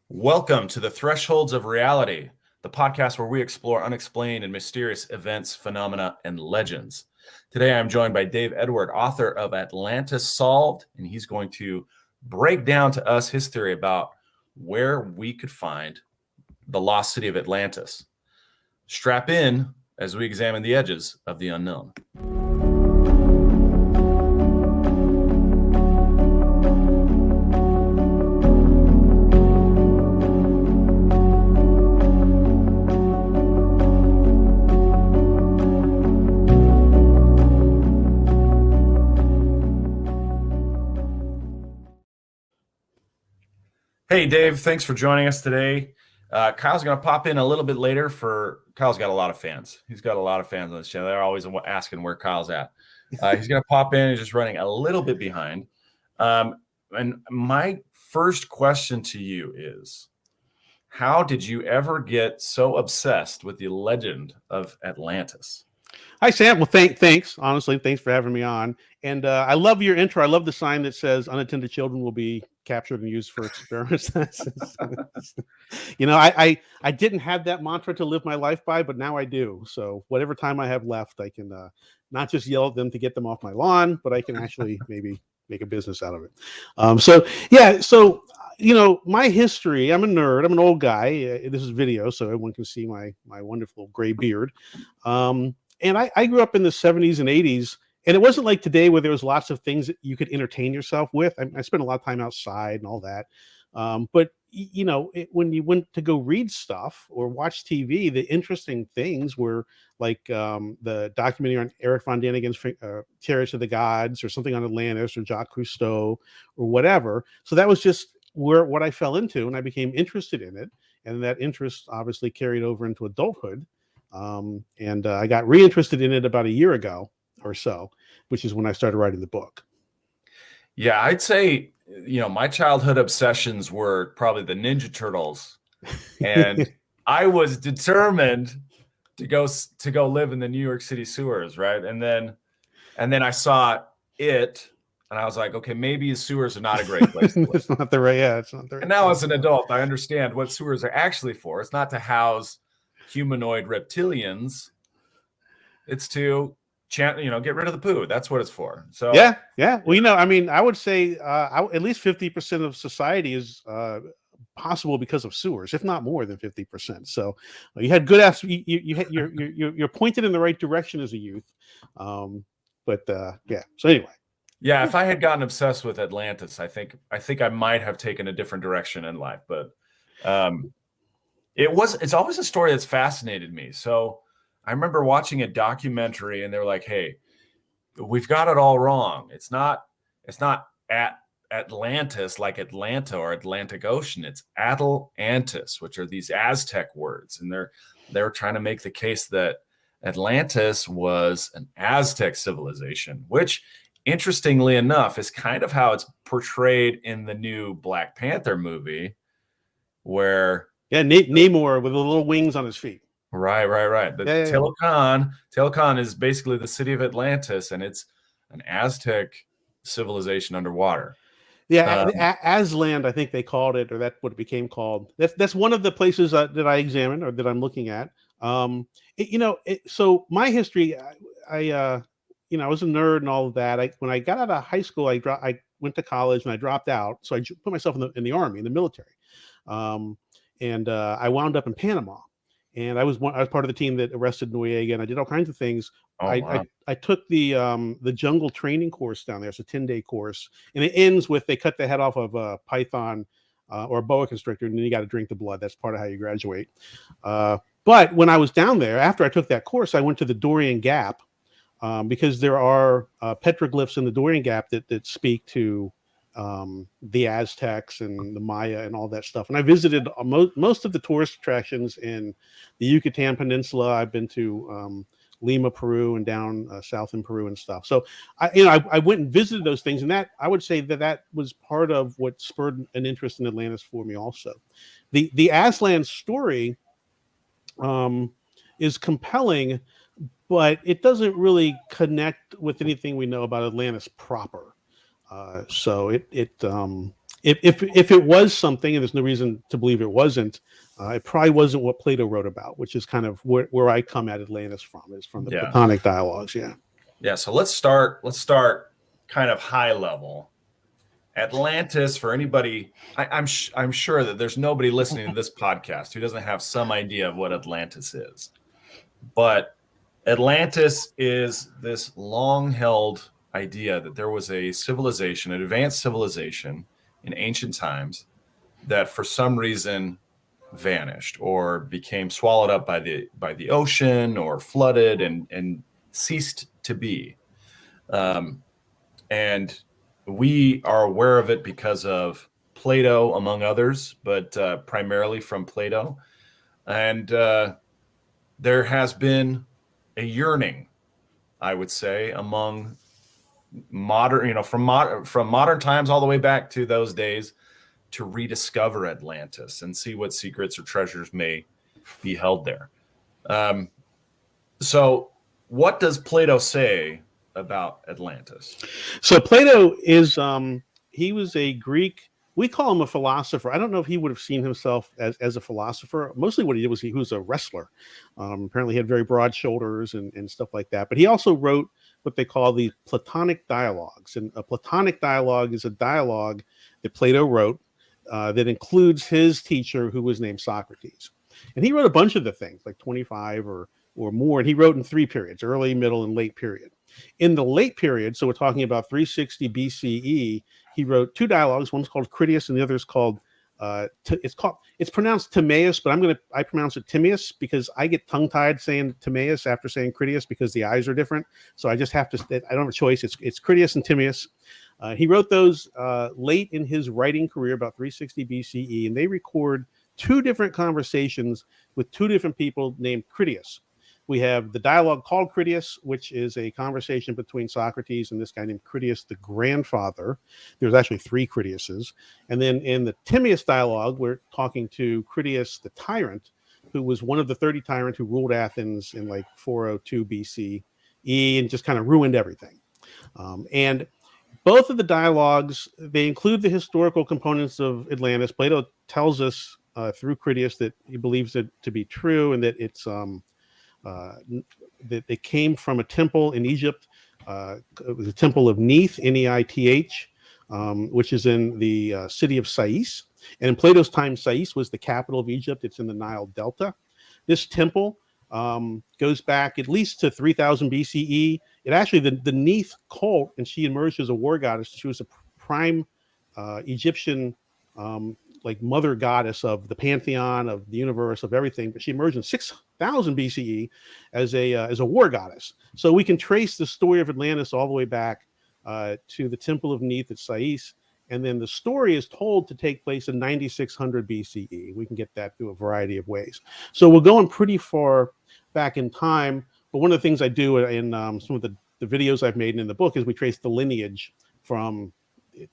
Welcome to the Thresholds of Reality, the podcast where we explore unexplained and mysterious events, phenomena, and legends. Today, I'm joined by Dave Edward, author of Atlantis Solved, and he's going to break down to us his theory about where we could find the lost city of Atlantis. Strap in as we examine the edges of the unknown. Hey, Dave, thanks for joining us today. Kyle's going to pop in a little bit later Kyle's got a lot of fans. He's got a lot of fans on this channel. They're always asking where Kyle's at. He's going to pop in. He's just running a little bit behind. And my first question to you is, how did you ever get so obsessed with the legend of Atlantis? Hi, Sam. Well, thanks. Honestly, thanks for having me on. And I love your intro. I love the sign that says unattended children will be captured and used for experiments. I didn't have that mantra to live my life by, but now I do. So whatever time I have left, I can not just yell at them to get them off my lawn, but I can actually maybe make a business out of it. So my history, I'm a nerd. I'm an old guy. This is video, so everyone can see my wonderful gray beard. And I grew up in the 70s and 80s, and it wasn't like today where there was lots of things that you could entertain yourself with. I spent a lot of time outside and all that. But when you went to go read stuff or watch TV, the interesting things were like the documentary on Eric von Daniken's Chariots of the Gods, or something on Atlantis, or Jacques Cousteau, or whatever. So that was just what I fell into, and I became interested in it. And that interest obviously carried over into adulthood. And I got reinterested in it about a year ago or so, which is when I started writing the book. Yeah, I'd say, my childhood obsessions were probably the Ninja Turtles, and I was determined to go live in the New York City sewers, right? And then I saw it, and I was like, okay, maybe sewers are not a great place to live. It's not the right. And now as an adult, I understand what sewers are actually for. It's not to house humanoid reptilians. It's to get rid of the poo. That's what it's for. So yeah. Well, I would say at least 50% of society is possible because of sewers, if not more than 50%. So you had good ass. You're pointed in the right direction as a youth. So anyway. Yeah, if I had gotten obsessed with Atlantis, I think I might have taken a different direction in life. But it's always a story that's fascinated me. So I remember watching a documentary, and they were like, hey, we've got it all wrong. It's not at Atlantis like Atlanta or Atlantic Ocean. It's Atlantis, which are these Aztec words. And they're trying to make the case that Atlantis was an Aztec civilization, which, interestingly enough, is kind of how it's portrayed in the new Black Panther movie, where Namor with the little wings on his feet. Right. Telecon is basically the city of Atlantis, and it's an Aztec civilization underwater. Yeah, Aslan, I think they called it, or that's what it became called. That's one of the places that I examined, or that I'm looking at. So my history, I was a nerd and all of that. When I got out of high school, I went to college and I dropped out. So I put myself in the army, in the military. And I wound up in Panama, and I was part of the team that arrested Noriega, and I did all kinds of things. Wow. I took the jungle training course down there. It's a 10-day course, and it ends with they cut the head off of a python or a boa constrictor, and then you got to drink the blood. That's part of how you graduate. But when I was down there, after I took that course, I went to the Dorian Gap because there are petroglyphs in the Dorian Gap that speak to the Aztecs and the Maya and all that stuff. And I visited most of the tourist attractions in the Yucatan Peninsula. I've been to Lima, Peru, and down south in Peru and stuff. So I went and visited those things, and that I would say that was part of what spurred an interest in Atlantis for me also. The Aslan story is compelling, but it doesn't really connect with anything we know about Atlantis proper. So it if it was something, and there's no reason to believe it wasn't, it probably wasn't what Plato wrote about, which is kind of where I come at Atlantis from, is from the Platonic dialogues. Yeah. So let's start kind of high level. Atlantis, for anybody, I'm sure that there's nobody listening to this podcast who doesn't have some idea of what Atlantis is. But Atlantis is this long-held idea that there was a civilization, an advanced civilization in ancient times that for some reason vanished or became swallowed up by the ocean or flooded and ceased to be. And we are aware of it because of Plato, among others, but primarily from Plato. And there has been a yearning, I would say, among modern, from modern times all the way back to those days, to rediscover Atlantis and see what secrets or treasures may be held there. So what does Plato say about Atlantis? So Plato is he was a Greek. We call him a philosopher. I don't know if he would have seen himself as a philosopher. Mostly what he did was he was a wrestler. Apparently he had very broad shoulders and stuff like that. But he also wrote what they call the Platonic dialogues. And a Platonic dialogue is a dialogue that Plato wrote that includes his teacher, who was named Socrates. And he wrote a bunch of the things, like 25 or more. And he wrote in 3 periods, early, middle, and late period. In the late period, so we're talking about 360 BCE, he wrote 2 dialogues. One's called Critias, and the other is called it's pronounced Timaeus, but I pronounce it Timaeus because I get tongue tied saying Timaeus after saying Critias because the I's are different. So I just have to. I don't have a choice. It's Critias and Timaeus. He wrote those late in his writing career, about 360 BCE, and they record 2 different conversations with 2 different people named Critias. We have the dialogue called Critias, which is a conversation between Socrates and this guy named Critias, the grandfather. There's actually 3 Critiases. And then in the Timaeus dialogue, we're talking to Critias, the tyrant, who was one of the 30 tyrants who ruled Athens in like 402 BCE and just kind of ruined everything. And both of the dialogues, they include the historical components of Atlantis. Plato tells us through Critias that he believes it to be true and that it's that they came from a temple in Egypt. It was the temple of Neith, Neith, which is in the city of Sais. And in Plato's time, Sais was the capital of Egypt. It's in the Nile Delta. This temple goes back at least to 3000 BCE. It actually, the Neith cult, and she emerged as a war goddess. She was a prime Egyptian like mother goddess of the pantheon, of the universe, of everything. But she emerged in 6000 BCE as a war goddess. So we can trace the story of Atlantis all the way back to the Temple of Neith at Sais. And then the story is told to take place in 9600 BCE. We can get that through a variety of ways. So we're going pretty far back in time. But one of the things I do in some of the videos I've made in the book is we trace the lineage from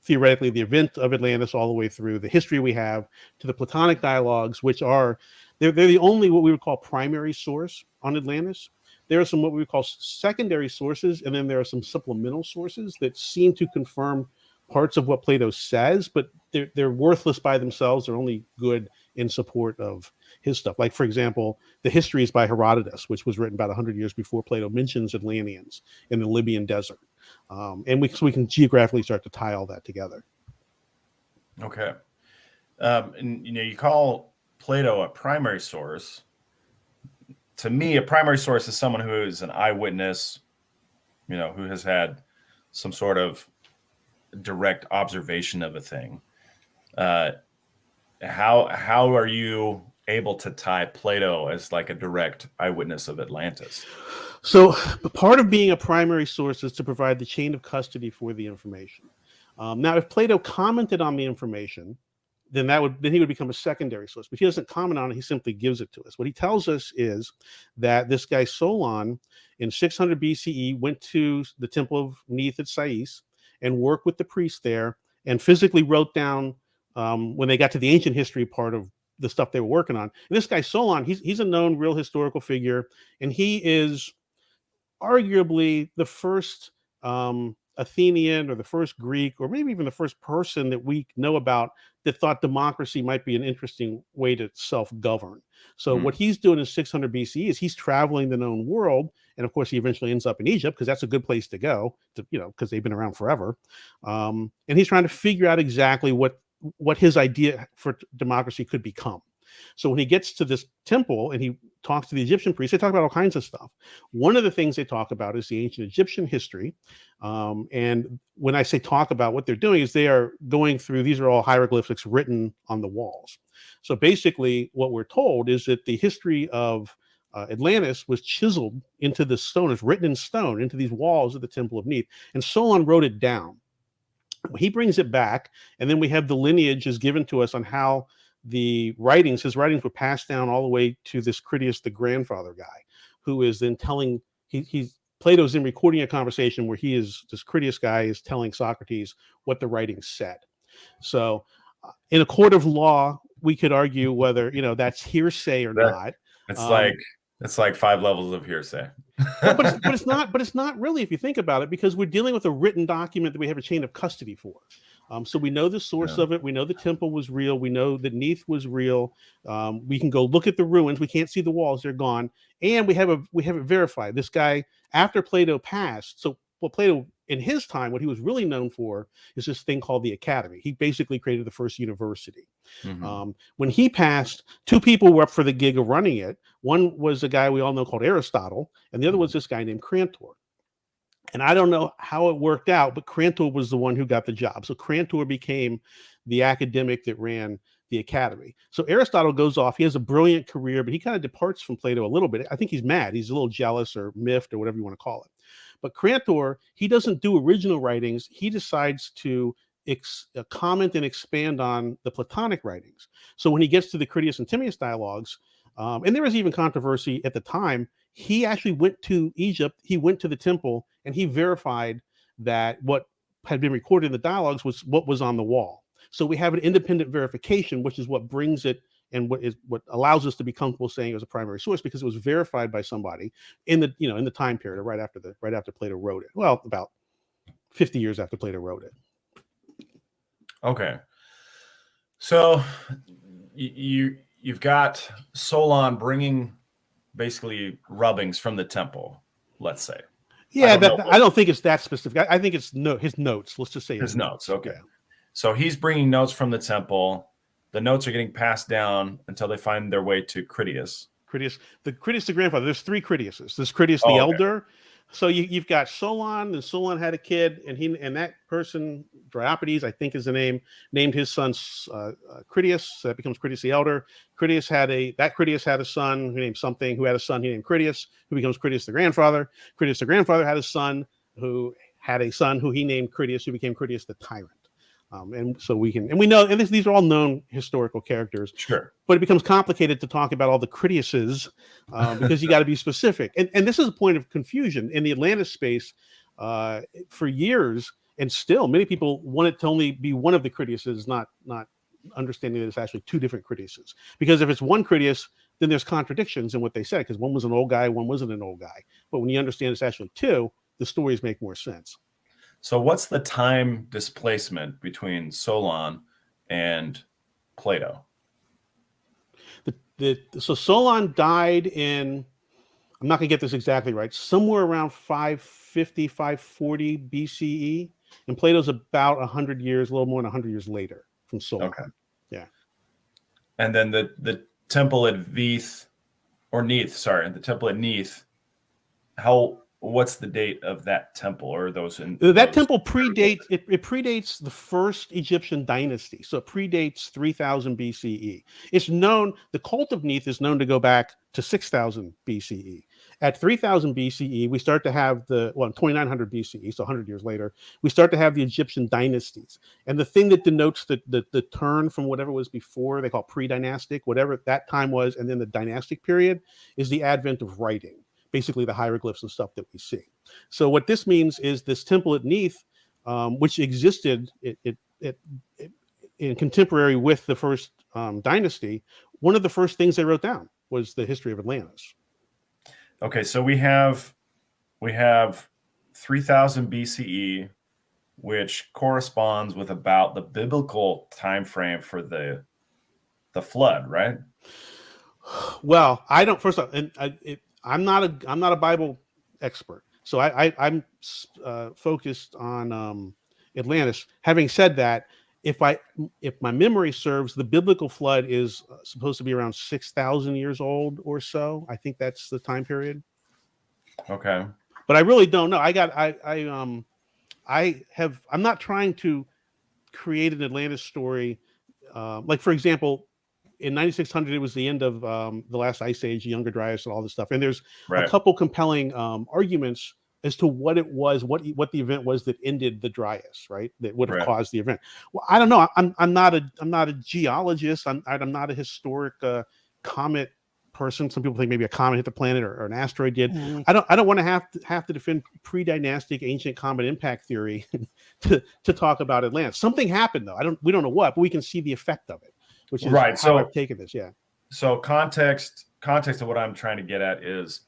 theoretically the event of Atlantis all the way through the history we have to the Platonic dialogues, which are they're the only what we would call primary source on Atlantis. There are some what we would call secondary sources, and then there are some supplemental sources that seem to confirm parts of what Plato says, but they're worthless by themselves. They're only good in support of his stuff. Like, for example, the Histories by Herodotus, which was written about 100 years before Plato mentions Atlanteans in the Libyan desert. And we can geographically start to tie all that together. Okay. And you call Plato a primary source. To me, a primary source is someone who is an eyewitness, who has had some sort of direct observation of a thing. How are you able to tie Plato as like a direct eyewitness of Atlantis? So part of being a primary source is to provide the chain of custody for the information. Now, if Plato commented on the information, then he would become a secondary source. But he doesn't comment on it; he simply gives it to us. What he tells us is that this guy Solon, in 600 BCE, went to the Temple of Neith at Sais and worked with the priest there, and physically wrote down when they got to the ancient history part of the stuff they were working on. And this guy Solon, he's a known real historical figure, and he is arguably the first Athenian or the first Greek or maybe even the first person that we know about that thought democracy might be an interesting way to self-govern. So what he's doing in 600 BCE is he's traveling the known world, and of course he eventually ends up in Egypt because that's a good place to go, to, because they've been around forever. And he's trying to figure out exactly what his idea for democracy could become. So when he gets to this temple and he talks to the Egyptian priests, they talk about all kinds of stuff. One of the things they talk about is the ancient Egyptian history. And when I say talk about, what they're doing is they are going through, these are all hieroglyphics written on the walls. So basically what we're told is that the history of Atlantis was chiseled into the stone, it's written in stone into these walls of the Temple of Neith. And Solon wrote it down. He brings it back, and then we have the lineage is given to us on how his writings were passed down all the way to this Critias, the grandfather guy, who is then telling, Plato's in recording a conversation where this Critias guy is telling Socrates what the writings said. So in a court of law, we could argue whether, that's hearsay or not. It's like 5 levels of hearsay. but it's not really, if you think about it, because we're dealing with a written document that we have a chain of custody for. So we know the source of it. We know the temple was real. We know that Neith was real. We can go look at the ruins. We can't see the walls; they're gone. And we have it verified. This guy, after Plato passed, so what Plato in his time, what he was really known for is this thing called the Academy. He basically created the first university. When he passed, 2 people were up for the gig of running it. One was a guy we all know called Aristotle, and the other was this guy named Crantor. And I don't know how it worked out, but Crantor was the one who got the job. So Crantor became the academic that ran the Academy. So Aristotle goes off. He has a brilliant career, but he kind of departs from Plato a little bit. I think he's mad. He's a little jealous or miffed or whatever you want to call it. But Crantor, he doesn't do original writings. He decides to comment and expand on the Platonic writings. So when he gets to the Critias and Timaeus dialogues, and there was even controversy at the time, he actually went to Egypt, he went to the temple, and he verified that what had been recorded in the dialogues was what was on the wall. So we have an independent verification, which is what brings it and what allows us to be comfortable saying it was a primary source, because it was verified by somebody in the time period right after Plato wrote it. Well, about 50 years after Plato wrote it. Okay. So you've got Solon bringing basically rubbings from the temple, let's say. Yeah, I don't think it's that specific. I think it's his notes. Let's just say his notes. Okay. Yeah. So he's bringing notes from the temple. The notes are getting passed down until they find their way to Critias. Critias the grandfather. There's 3 Critiases. There's Critias the elder. So you've got Solon, and Solon had a kid, and that person, Diopedes, I think is the name, named his son Critias. So that becomes Critias the elder. Critias had a son who named something, who had a son he named Critias, who becomes Critias the grandfather. Critias the grandfather had a son who he named Critias, who became Critias the tyrant. And so we know, and these are all known historical characters. Sure. But it becomes complicated to talk about all the Critiases because you got to be specific. And this is a point of confusion in the Atlantis space for years, and still many people want it to only be one of the Critiases, not understanding that it's actually 2 different Critiases. Because if it's one Critias, then there's contradictions in what they said, because one was an old guy, one wasn't an old guy. But when you understand it's actually 2, the stories make more sense. So what's the time displacement between Solon and Plato? So Solon died in, I'm not going to get this exactly right, somewhere around 550, 540 BCE. And Plato's about 100 years, a little more than 100 years later from Solon. Okay. Yeah. And then the temple at Neith, the temple at Neith, what's the date of that temple, or that temple predates it predates the first Egyptian dynasty, so it predates 3000 BCE. It's known, the cult of Neith is known to go back to 6000 BCE. At 3000 BCE, we start to have 2900 BCE, so 100 years later, we start to have the Egyptian dynasties. And the thing that denotes the turn from whatever was before, they call pre-dynastic, whatever that time was, and then the dynastic period, is the advent of writing. Basically the hieroglyphs and stuff that we see. So what this means is this temple at Neith, which existed in contemporary with the first dynasty, one of the first things they wrote down was the history of Atlantis. Okay, so we have 3000 BCE. which corresponds with about the biblical time frame for the flood, right? Well, I don't. First off, and I'm not a Bible expert, so I'm focused on Atlantis. Having said that, if my memory serves, the biblical flood is supposed to be around 6,000 years old or so. I think that's the time period. Okay. But I really don't know. I'm not trying to create an Atlantis story. Like for example, in 9600, it was the end of the last ice age, Younger Dryas, and all this stuff. And there's a Right. couple compelling arguments as to what it was, what the event was that ended the Dryas, right? That would have Right. caused the event. Well, I don't know. I'm not a geologist. I'm not a historic comet person. Some people think maybe a comet hit the planet or an asteroid did. Mhm. I don't want to have to defend pre-dynastic ancient comet impact theory to talk about Atlantis. Something happened though. We don't know what, but we can see the effect of it, which is Right. how So I've taken this. Yeah. So context of what I'm trying to get at is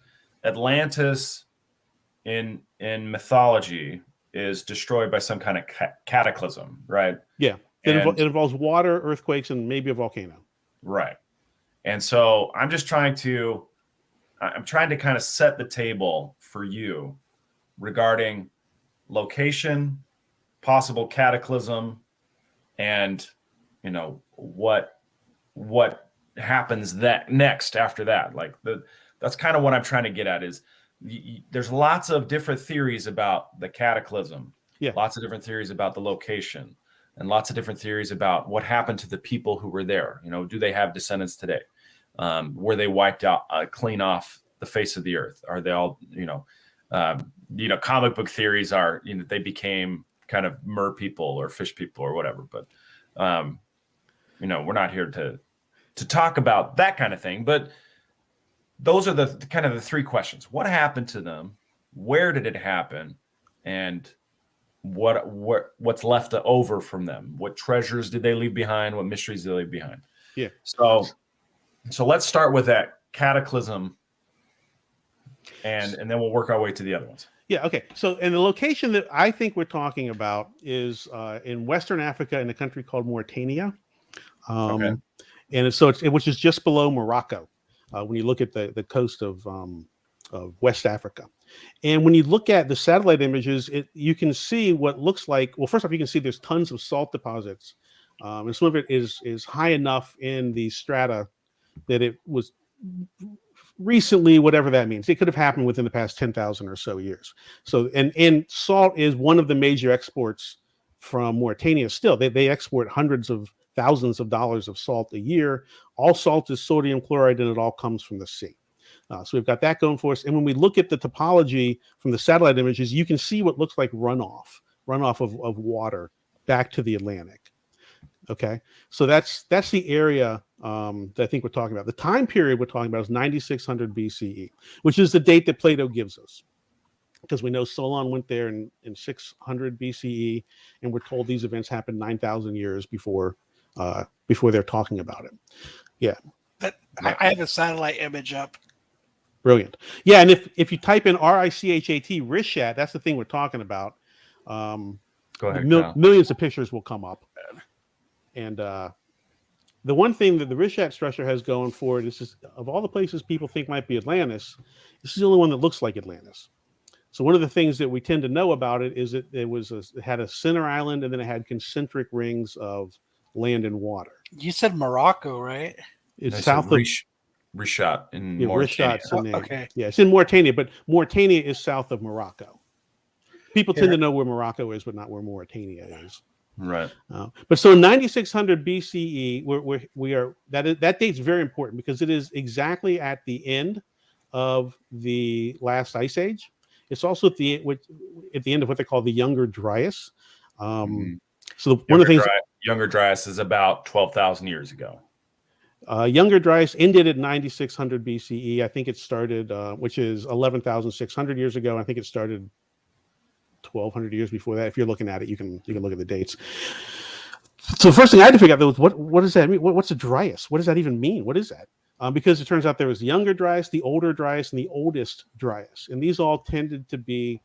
Atlantis in mythology is destroyed by some kind of cataclysm, right? Yeah. It involves water, earthquakes, and maybe a volcano. Right. And so I'm trying to kind of set the table for you regarding location, possible cataclysm, and what happens that next after that. Like that's kind of what I'm trying to get at is there's lots of different theories about the cataclysm. Yeah. Lots of different theories about the location, and lots of different theories about what happened to the people who were there. Do they have descendants today? Were they wiped out, clean off the face of the earth? Are they all, comic book theories are, they became kind of mer people or fish people or whatever. But, we're not here to talk about that kind of thing. But those are the kind of the three questions. What happened to them? Where did it happen? And what's left over from them? What treasures did they leave behind? What mysteries did they leave behind? Yeah. So let's start with that cataclysm, and then we'll work our way to the other ones. Yeah. Okay. So, and the location that I think we're talking about is in Western Africa, in a country called Mauritania, Okay. and which is just below Morocco. When you look at the coast of West Africa, and when you look at the satellite images, you can see what looks like. Well, first off, you can see there's tons of salt deposits, and some of it is high enough in the strata that it was recently, whatever that means. It could have happened within the past 10,000 or so years. So, and salt is one of the major exports from Mauritania. Still, they export hundreds of thousands of dollars of salt a year. All salt is sodium chloride, and it all comes from the sea. So we've got that going for us. And when we look at the topology from the satellite images, you can see what looks like runoff of water back to the Atlantic. Okay, so that's the area that I think we're talking about. The time period we're talking about is 9600 BCE, which is the date that Plato gives us, because we know Solon went there in 600 BCE, and we're told these events happened 9,000 years before they're talking about it. Yeah. But I have a satellite image up. Brilliant. Yeah, and if you type in RICHAT, Rishat, that's the thing we're talking about. Go ahead. Millions of pictures will come up. And the one thing that the Rishat structure has going for it is, of all the places people think might be Atlantis, this is the only one that looks like Atlantis. So one of the things that we tend to know about it is that it had a center island, and then it had concentric rings of land and water. You said Morocco, right? It's south of Rishat in Mauritania. Okay. Yeah, it's in Mauritania, but Mauritania is south of Morocco. People tend to know where Morocco is, but not where Mauritania is. Right. But so in 9600 BCE, that date's very important because it is exactly at the end of the last ice age. It's also at the end of what they call the Younger Dryas. So one of the things, Younger Dryas is about 12,000 years ago. Younger Dryas ended at 9600 BCE. I think it started, which is 11,600 years ago. I think it started 1,200 years before that. If you're looking at it, you can look at the dates. So the first thing I had to figure out was what does that mean? What's a Dryas? What does that even mean? What is that? Because it turns out there was the Younger Dryas, the Older Dryas, and the Oldest Dryas, and these all tended to be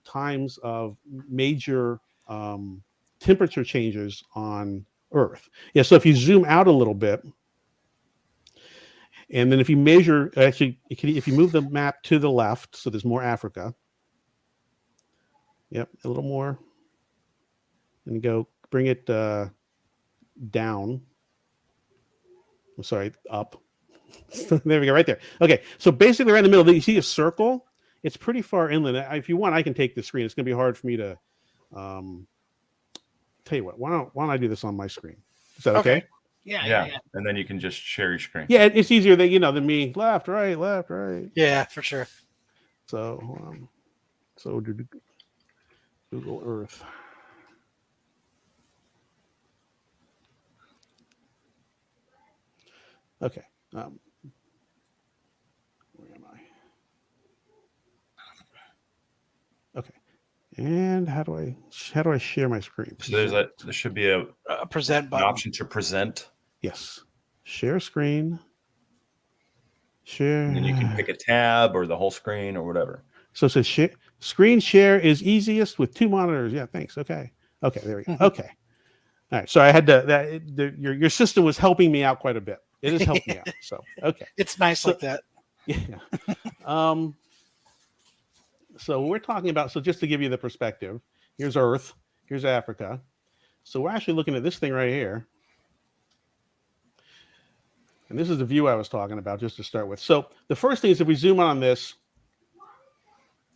times of major temperature changes on Earth. Yeah, so if you zoom out a little bit, and then if you measure, actually, if you move the map to the left, so there's more Africa. Yep, a little more. And you go bring it down. I'm sorry, up. There we go, right there. Okay, so basically right in the middle, you see a circle. It's pretty far inland. If you want, I can take the screen. It's going to be hard for me to tell you what. Why don't I do this on my screen? Is that okay? Yeah. And then you can just share your screen. Yeah, it's easier than me. Left, right. Yeah, for sure. So, Google Earth. Okay. Where am I? Okay. And how do I share my screen? So there should be a present button. An option to present. Yes. Share screen. Share. And then you can pick a tab or the whole screen or whatever. So it says screen share is easiest with 2 monitors. Yeah, thanks. Okay, there we go. Okay. All right. So I had your system was helping me out quite a bit. It has helped me out. So okay. It's nice like that. Yeah. So we're talking about, so just to give you the perspective, here's Earth, here's Africa. So we're actually looking at this thing right here. And this is the view I was talking about just to start with. So the first thing is, if we zoom on this,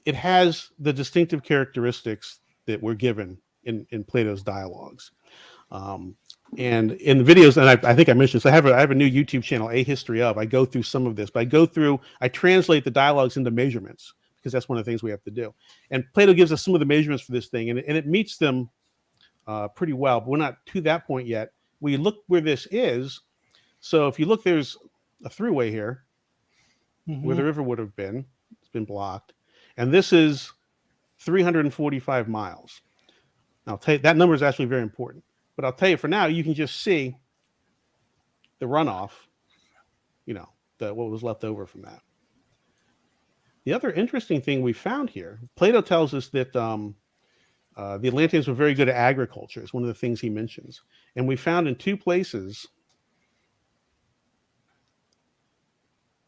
it has the distinctive characteristics that were given in Plato's dialogues. And in the videos, and I think I mentioned this, I have a new YouTube channel, A History Of. I go through some of this, but I translate the dialogues into measurements, because that's one of the things we have to do. And Plato gives us some of the measurements for this thing, and it meets them pretty well, but we're not to that point yet. We look where this is. So if you look, there's a throughway here where the river would have been. It's been blocked. And this is 345 miles. Now, I'll tell you, that number is actually very important. But I'll tell you, for now, you can just see the runoff, what was left over from that. The other interesting thing we found here, Plato tells us that the Atlanteans were very good at agriculture. It's one of the things he mentions. And we found in 2 places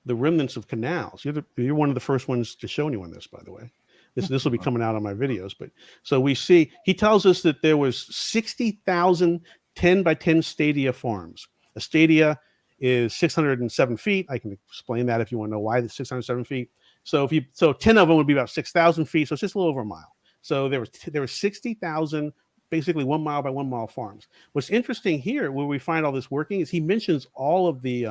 the remnants of canals. You're one of the first ones to show anyone this, by the way. This will be coming out on my videos. But so we see, he tells us that there was 60,000 10 by 10 stadia farms. A stadia is 607 feet. I can explain that if you want to know why it's 607 feet. So 10 of them would be about 6,000 feet. So it's just a little over a mile. So there were 60,000, basically 1 mile by 1 mile farms. What's interesting here, where we find all this working, is he mentions all of the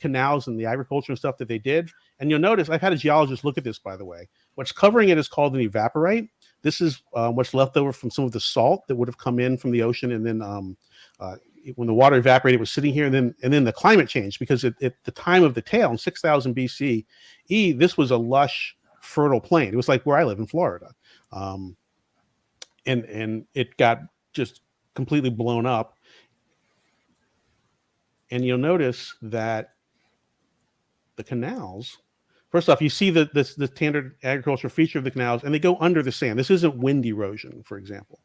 canals and the agriculture and stuff that they did. And you'll notice, I've had a geologist look at this, by the way. What's covering it is called an evaporite. This is what's left over from some of the salt that would have come in from the ocean. And then when the water evaporated, it was sitting here. And then the climate changed, because at the time of the tale, in 6000 BCE, this was a lush, fertile plain. It was like where I live in Florida. And it got just completely blown up. And you'll notice that the canals, first off, you see the standard agricultural feature of the canals, and they go under the sand. This isn't wind erosion, for example.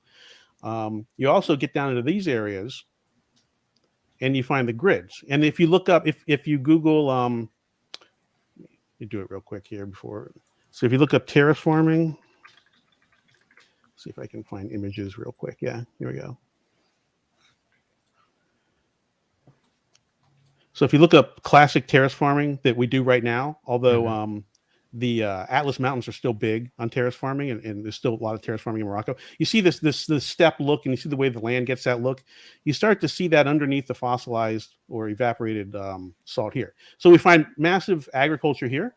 You also get down into these areas, and you find the grids. And if you look up, if you Google, you do it real quick here before. So if you look up terrace farming, see if I can find images real quick. Yeah, here we go. So if you look up classic terrace farming that we do right now, although the Atlas Mountains are still big on terrace farming, and there's still a lot of terrace farming in Morocco. You see this step look, and you see the way the land gets that look. You start to see that underneath the fossilized or evaporated salt here. So we find massive agriculture here.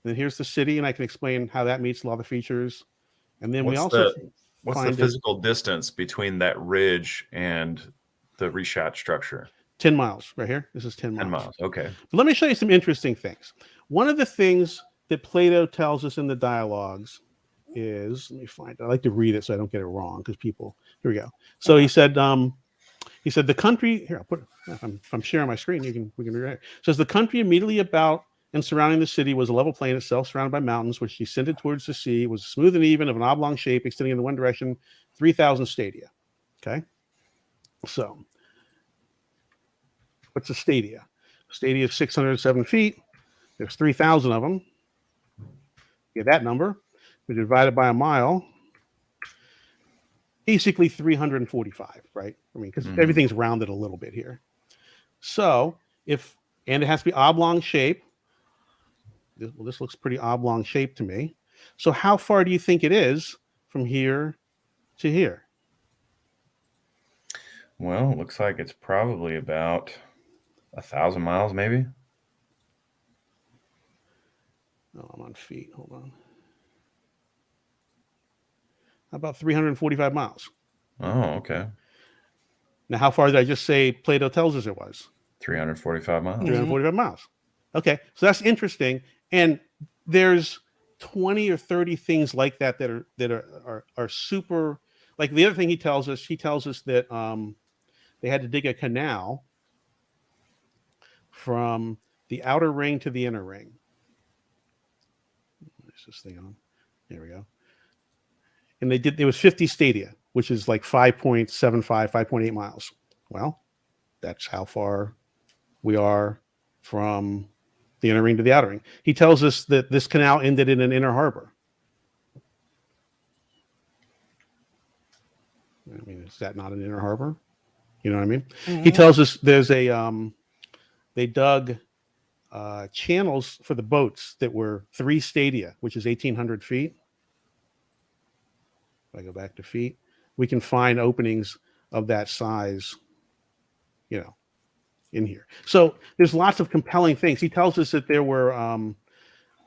And then here's the city, and I can explain how that meets a lot of the features. And then what's the physical distance between that ridge and the reshot structure? 10 miles right here. This is 10 miles. 10 miles. Okay. But let me show you some interesting things. One of the things that Plato tells us in the dialogues is, let me find it. I like to read it so I don't get it wrong, because here we go. So he said the country, here, I'll put it, if I'm sharing my screen, we can read it. It says the country immediately about and surrounding the city was a level plain itself, surrounded by mountains, which descended towards the sea. It was smooth and even, of an oblong shape, extending in one direction, 3,000 stadia. Okay, so what's a stadia? Stadia is 607 feet. There's 3,000 of them. Get that number. We divide it by a mile. Basically 345, right? I mean, because everything's rounded a little bit here. So and it has to be oblong shape. This looks pretty oblong shape to me. So how far do you think it is from here to here? Well, it looks like it's probably about 1,000 miles, maybe. Oh, I'm on feet. Hold on. About 345 miles. Oh, okay. Now, how far did I just say Plato tells us it was? 345 miles. 345 miles. Okay, so that's interesting. And there's 20 or 30 things like that are super. Like the other thing he tells us that they had to dig a canal from the outer ring to the inner ring. Where's this thing on? There we go. And it was 50 stadia, which is like 5.75, 5.8 miles. Well, that's how far we are from the inner ring to the outer ring. He tells us that this canal ended in an inner harbor. I mean, is that not an inner harbor? You know what I mean? He tells us there's they dug channels for the boats that were 3 stadia, which is 1,800 feet. If I go back to feet, we can find openings of that size, in here. So there's lots of compelling things. He tells us that there were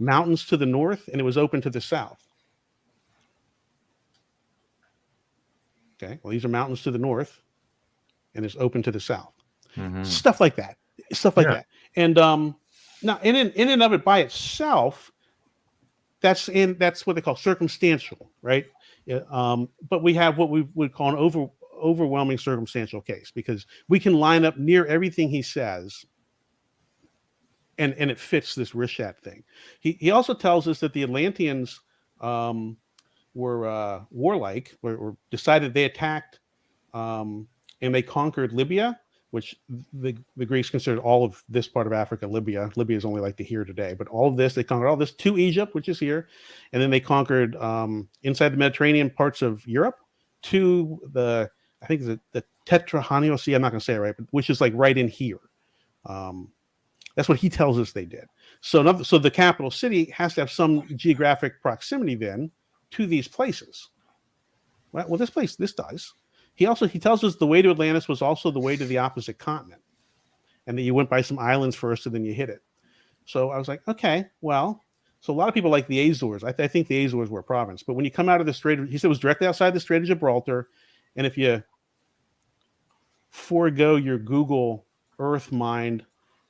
mountains to the north and it was open to the south. Okay, well, these are mountains to the north and it's open to the south. Stuff like that. And now in and of it by itself, that's what they call circumstantial, right? But we have what we would call an overwhelming circumstantial case, because we can line up near everything he says and it fits this Rishat thing. He also tells us that the Atlanteans were warlike, or decided they attacked and they conquered Libya, which the Greeks considered all of this part of Africa Libya. Libya is only like to here today, but all of this, they conquered all this to Egypt, which is here. And then they conquered inside the Mediterranean parts of Europe to the Tetrahonial Sea. I'm not going to say it right, but which is like right in here. That's what he tells us they did. So the capital city has to have some geographic proximity then to these places. Well, this does. He tells us the way to Atlantis was also the way to the opposite continent, and that you went by some islands first and then you hit it. So I was like, okay, well, so a lot of people like the Azores. I think the Azores were a province, but when you come out of the Strait, he said it was directly outside the Strait of Gibraltar, and if you forego your Google Earth mind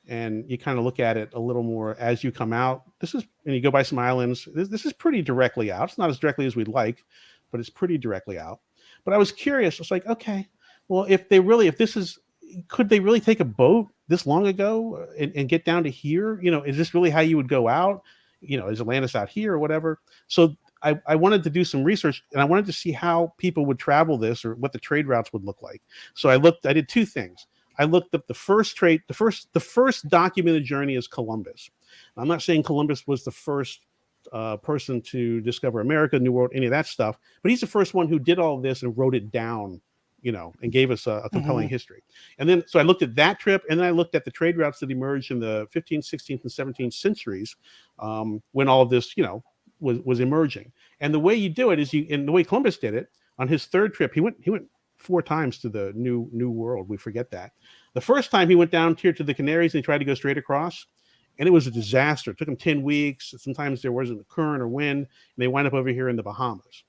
and you kind of look at it a little more as you come out, and you go by some islands, this is pretty directly out. It's not as directly as we'd like, but it's pretty directly out. But I was curious. It's like, okay, well, could they really take a boat this long ago and get down to here? Is this really how you would go out? Is Atlantis out here or whatever? So I wanted to do some research, and I wanted to see how people would travel this, or what the trade routes would look like. So I did 2 things. I looked up the first documented journey is Columbus. I'm not saying Columbus was the first person to discover America, New World, any of that stuff, but he's the first one who did all of this and wrote it down, and gave us a compelling history. And then, so I looked at that trip, and then I looked at the trade routes that emerged in the 15th, 16th, and 17th centuries, when all of this, was emerging. And the way you do it is and the way Columbus did it on his 3rd trip, he went 4 times to the new world. We forget that. The first time he went down here to the Canaries and he tried to go straight across, and it was a disaster. It took him 10 weeks. Sometimes there wasn't a current or wind, and they wind up over here in the Bahamas.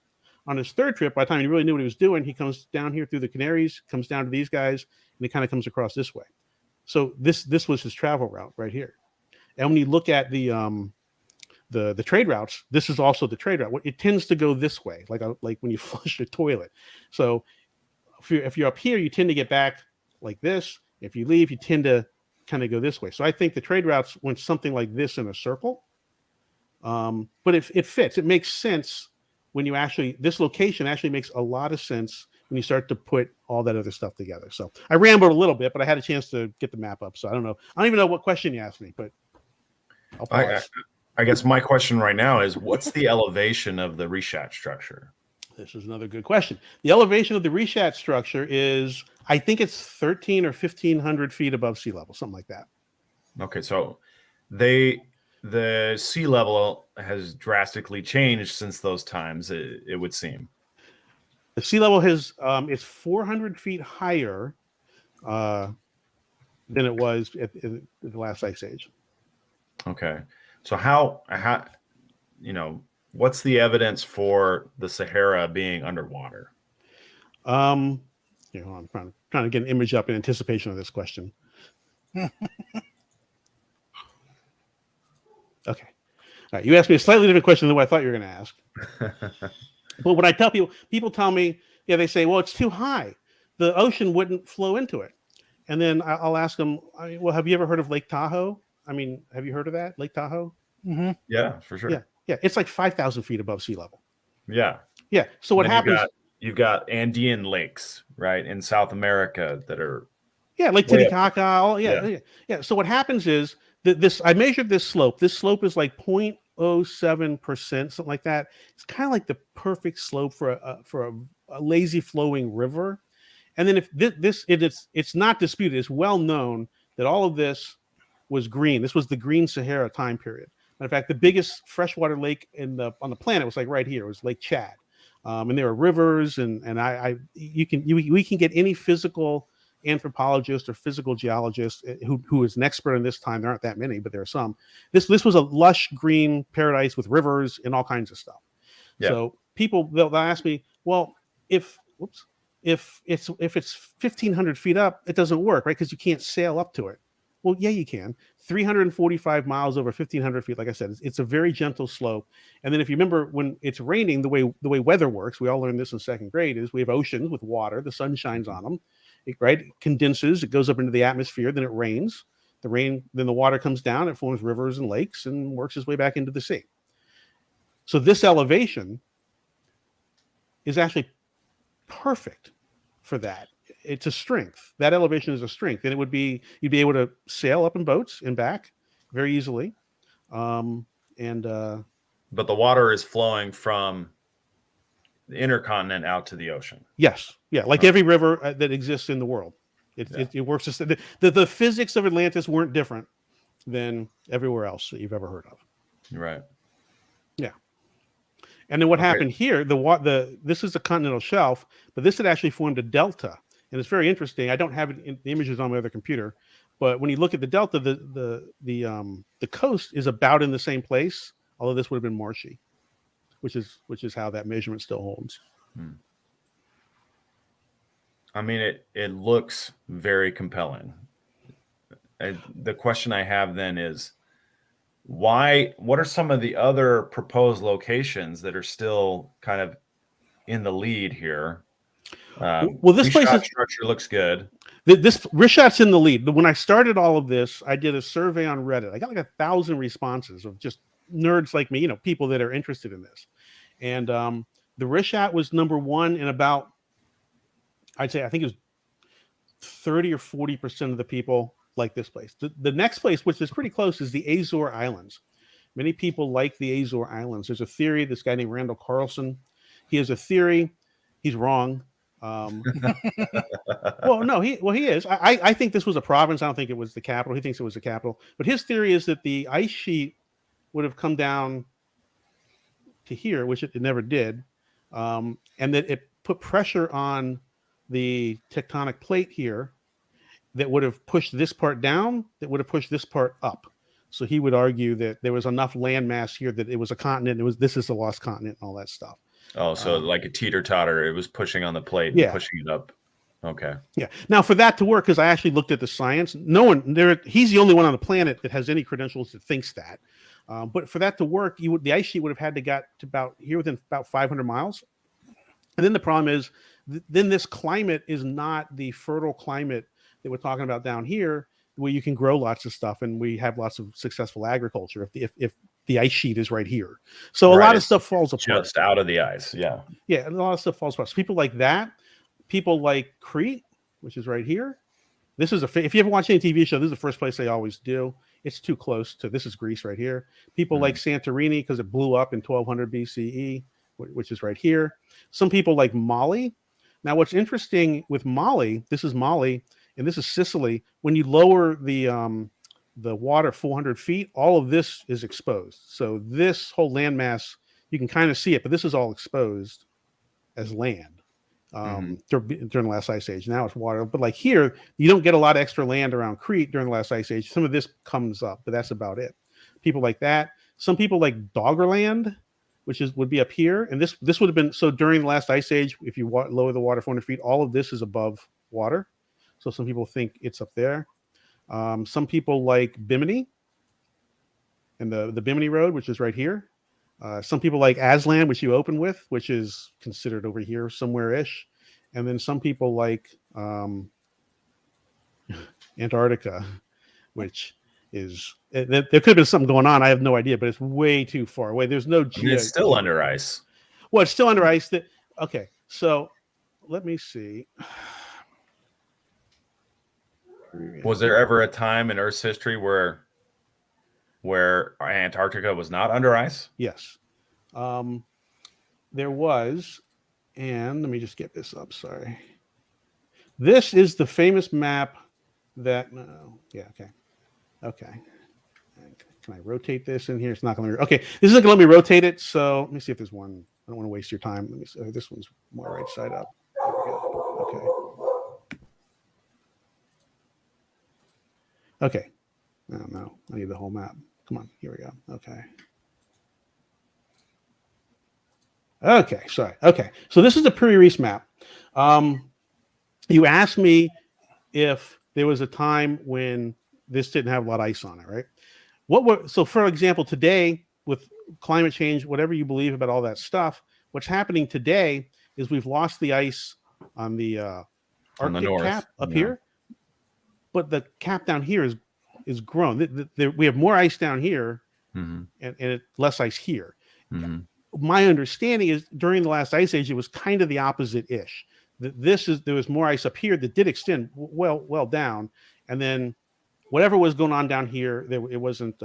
On his 3rd trip, by the time he really knew what he was doing, he comes down here through the Canaries, comes down to these guys, and he kind of comes across this way. So this was his travel route right here. And when you look at the trade routes, this is also the trade route. It tends to go this way, like when you flush the toilet. So if you're up here, you tend to get back like this. If you leave, you tend to kind of go this way. So I think the trade routes went something like this in a circle. But it fits. It makes sense when you this location actually makes a lot of sense when you start to put all that other stuff together. So I rambled a little bit, but I had a chance to get the map up. So I don't know. I don't even know what question you asked me, but I'll pause. I guess my question right now is, what's the elevation of the Rishat structure? This is another good question. The elevation of the Rishat structure is, I think it's 13 or 1,500 feet above sea level, something like that. Okay, so the sea level has drastically changed since those times, it would seem. The sea level is 400 feet higher than it was in the last ice age. Okay, so how what's the evidence for the Sahara being underwater? I'm trying to get an image up in anticipation of this question. Okay. All right. You asked me a slightly different question than what I thought you were going to ask. But when I tell people tell me, they say, well, it's too high. The ocean wouldn't flow into it. And then I'll ask them, well, have you ever heard of Lake Tahoe? I mean, have you heard of that? Lake Tahoe? Mm-hmm. Yeah, for sure. Yeah. It's like 5,000 feet above sea level. Yeah. Yeah. So what happens? You've got Andean lakes, right, in South America that are. Yeah, Lake Titicaca. Yeah. So what happens is that I measured this slope. This slope is like 0.07%, something like that. It's kind of like the perfect slope for a lazy flowing river. And then if it's not disputed, it's well known that all of this was green. This was the green Sahara time period. In fact, the biggest freshwater lake on the planet was like right here. It was Lake Chad, and there are rivers, and we can get any physical anthropologist or physical geologist who is an expert in this time. There aren't that many, but there are some. This was a lush green paradise with rivers and all kinds of stuff. Yeah. So people they'll ask me, well, if it's 1,500 feet up, it doesn't work, right? Because you can't sail up to it. Well, yeah, you can. 345 miles over 1,500 feet. Like I said, it's a very gentle slope. And then if you remember when it's raining, the way weather works, we all learned this in second grade, is we have oceans with water. The sun shines on them, right? It condenses, it goes up into the atmosphere, then it rains. Then the water comes down, it forms rivers and lakes and works its way back into the sea. So this elevation is actually perfect for that. It's a strength. That elevation is a strength, and you'd be able to sail up in boats and back very easily. But the water is flowing from the intercontinent out to the ocean. Yes, yeah, like every river that exists in the world. It works. The physics of Atlantis weren't different than everywhere else that you've ever heard of. Right. Yeah. And then what happened here? This is a continental shelf, but this had actually formed a delta. And it's very interesting. I don't have it in the images on my other computer, but when you look at the delta, the coast is about in the same place, although this would have been marshy, which is how that measurement still holds. I mean, it looks very compelling. The question I have then is, what are some of the other proposed locations that are still kind of in the lead here? Well, this place structure looks good. This Rishat's in the lead. When I started all of this, I did a survey on Reddit. I got like 1,000 responses of just nerds like me, people that are interested in this. And the Rishat was number one in about, I think it was 30 or 40% of the people like this place. The next place, which is pretty close, is the Azore Islands. Many people like the Azore Islands. There's a theory. This guy named Randall Carlson, he has a theory. He's wrong. Well, no, he is. I think this was a province. I don't think it was the capital. He thinks it was the capital. But his theory is that the ice sheet would have come down to here, which it never did, and that it put pressure on the tectonic plate here that would have pushed this part down, that would have pushed this part up. So he would argue that there was enough land mass here that it was a continent. This is a lost continent and all that stuff. Oh, so like a teeter-totter, it was pushing on the plate and pushing it up. Okay. Yeah. Now, for that to work, because I actually looked at the science, he's the only one on the planet that has any credentials that thinks that. But for that to work, the ice sheet would have had to get to about here within about 500 miles. And then the problem is, then this climate is not the fertile climate that we're talking about down here. where you can grow lots of stuff, and we have lots of successful agriculture if the ice sheet is right here. So a Right, lot of it's stuff falls apart. just out of the ice. Yeah. Yeah, a lot of stuff falls apart. So people like that, people like Crete, which is right here. This is if you ever watch any TV show, this is the first place they always do. It's too close to, this is Greece right here. People like Santorini because it blew up in 1200 BCE, which is right here. Some people like Mali. Now, what's interesting with Mali, this is Mali, and this is Sicily. When you lower the water 400 feet, all of this is exposed. So this whole landmass, you can kind of see it, but this is all exposed as land. During the last ice age. Now it's water, but like here, you don't get a lot of extra land around Crete during the last ice age. Some of this comes up, but that's about it. People like that. Some people like Doggerland, which would be up here, and this would have been, so during the last ice age, if you lower the water 400 feet, all of this is above water. So some people think it's up there. Some people like Bimini and the Bimini Road, which is right here. Some people like Aslan, which you open with, which is considered over here somewhere-ish. And then some people like Antarctica, which is, there could have been something going on. I have no idea, but it's way too far away. There's no It's still under ice. Well, it's still under ice. Okay, so let me see. Was there ever a time in Earth's history where Antarctica was not under ice? Yes. There was, and let me just get this up. Sorry. This is the famous map that, okay. Can I rotate this in here? It's not going to, okay. This isn't going to let me rotate it. So let me see if there's one. I don't want to waste your time. Let me see. This one's more right side up. There we go. Okay. No, I need the whole map. Come on, here we go. Okay, sorry. Okay, so this is the Piri Reis map. You asked me if there was a time when this didn't have a lot of ice on it, right? So for example, today with climate change, whatever you believe about all that stuff, what's happening today is we've lost the ice on the Arctic cap up here, but the cap down here is grown. We have more ice down here and less ice here. My understanding is during the last ice age, it was kind of the opposite-ish. There was more ice up here that did extend well down, and then whatever was going on down here, it wasn't.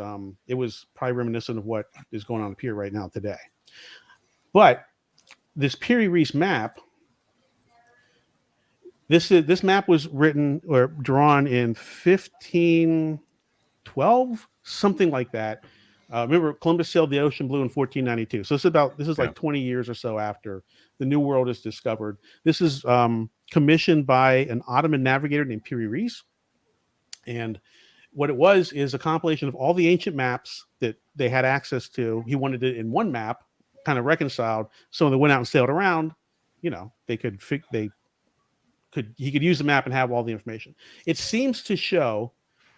It was probably reminiscent of what is going on up here right now today. But this Piri Reis map, this map was written or drawn in 1512, something like that. Remember, Columbus sailed the ocean blue in 1492. So this is like 20 years or so after the New World is discovered. This is commissioned by an Ottoman navigator named Piri Reis. And what it was is a compilation of all the ancient maps that they had access to. He wanted it in one map, kind of reconciled. So when they went out and sailed around, he could use the map and have all the information.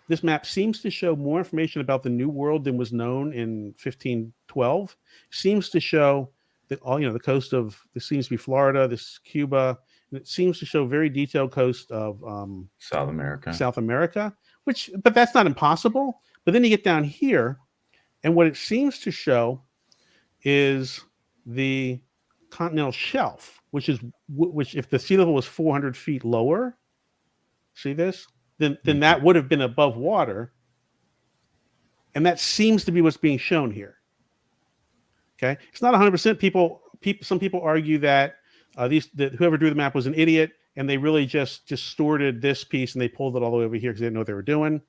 This map seems to show more information about the New World than was known in 1512. Seems to show that the coast of, this seems to be Florida, this is Cuba, and it seems to show very detailed coast of South America, but that's not impossible. But then you get down here, and what it seems to show is the continental shelf, which if the sea level was 400 feet lower, see this? Then that would have been above water. And that seems to be what's being shown here. Okay. It's not 100%. Some people argue that that whoever drew the map was an idiot and they really just distorted this piece and they pulled it all the way over here because they didn't know what they were doing.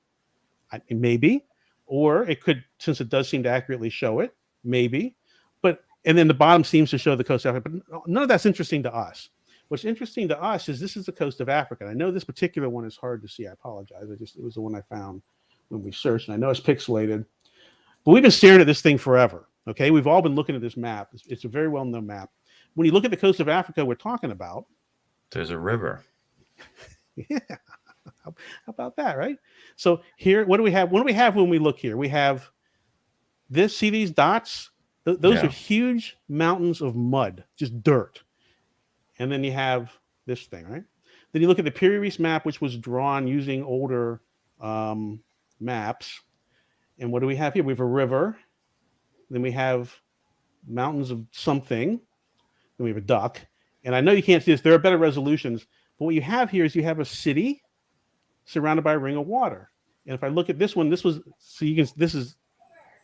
Maybe. Or it could, since it does seem to accurately show it, maybe. And then the bottom seems to show the coast of Africa. But none of that's interesting to us. What's interesting to us is this is the coast of Africa. And I know this particular one is hard to see. I apologize. It was the one I found when we searched, and I know it's pixelated. But we've been staring at this thing forever. Okay, we've all been looking at this map. It's a very well-known map. When you look at the coast of Africa, we're talking about. There's a river. Yeah. How about that, right? So here, what do we have? What do we have when we look here? We have this. See these dots? Those are huge mountains of mud, just dirt. And then you have this thing, right? Then you look at the Piri Reis map, which was drawn using older maps. And what do we have here? We have a river. Then we have mountains of something. Then we have a duck. And I know you can't see this. There are better resolutions. But what you have here is you have a city surrounded by a ring of water. And if I look at this one, this was so you can. This is